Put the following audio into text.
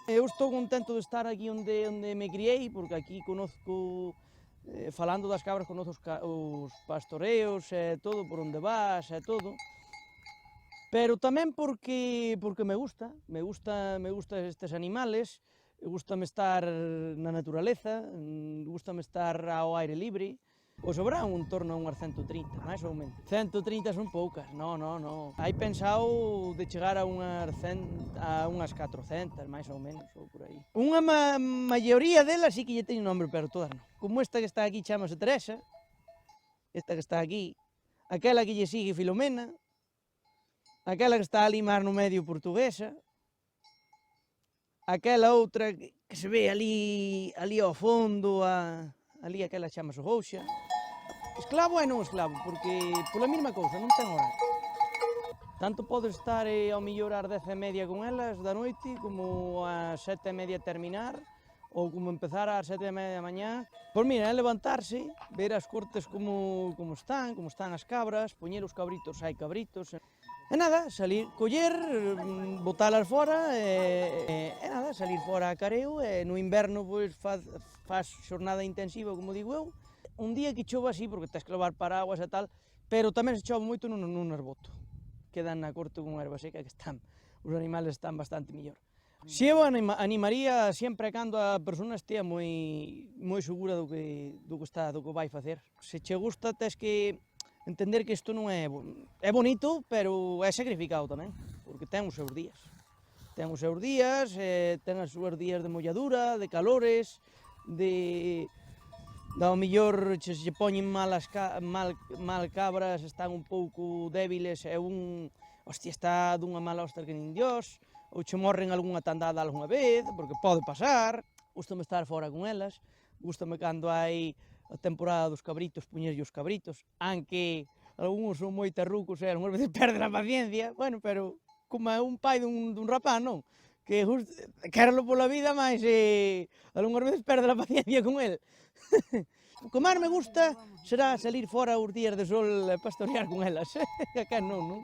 Eu estou contento de estar aquí onde me criei, porque aquí conozco, falando das cabras, conozco os pastoreos e todo, por onde vas e todo, pero tamén porque me gusta estes animales, gustame estar na naturaleza, gustame estar ao aire libre. O sobrán en torno a unhas 130, máis ou menos. 130 son poucas, non. Hai pensado de chegar a unhas 400, máis ou menos, ou por aí. Unha maioría delas sí que lle teño nombre, pero todas non. Como esta que está aquí chamase Teresa, esta que está aquí, aquela que lle sigue Filomena, aquela que está ali máis no medio Portuguesa, aquela outra que se ve ali ao fondo, ali aquela chamase Rouxa. Esclavo e non esclavo, porque pola mesma cousa, non ten horario. Tanto podes estar ao millor ás 10:30 con elas da noite, como ás 7:30 terminar, ou como empezar ás 7:30 da mañá. Pois mira, é levantarse, ver as cortes como están as cabras, poñer os cabritos, hai cabritos. E nada, salir, coller, botalas fora e nada, salir fora a careo e no inverno pois faz xornada intensiva, como digo eu. Un día que chova así, porque tens que levar paraguas e tal, pero tamén se chove moito non as boto. Quedan na corte con erva seca que os animales están bastante mellor. Se eu animaría sempre cando a persona estea moi segura do que vai facer. Se che gusta, tes que entender que isto non é bonito, pero é sacrificado tamén, porque ten os seus días. Ten os seus días, ten as súas días de molladura, de calores, ao mellor se poñen mal cabras, están un pouco débiles e está dunha mala hostia que nin Dios, ou che morren algunha tandada algunha vez, porque pode pasar. Gústame estar fora con elas, gústame cando hai a temporada dos cabritos, poñerlle os cabritos, aunque algúns son moi terrucos e algunhas veces perden a paciencia, bueno, pero como é un pai dun rapaz, non? Que quérelo pola vida, mas algunhas veces perde a paciencia con el. O que máis me gusta será salir fora os días de sol e pastorear con elas, que non?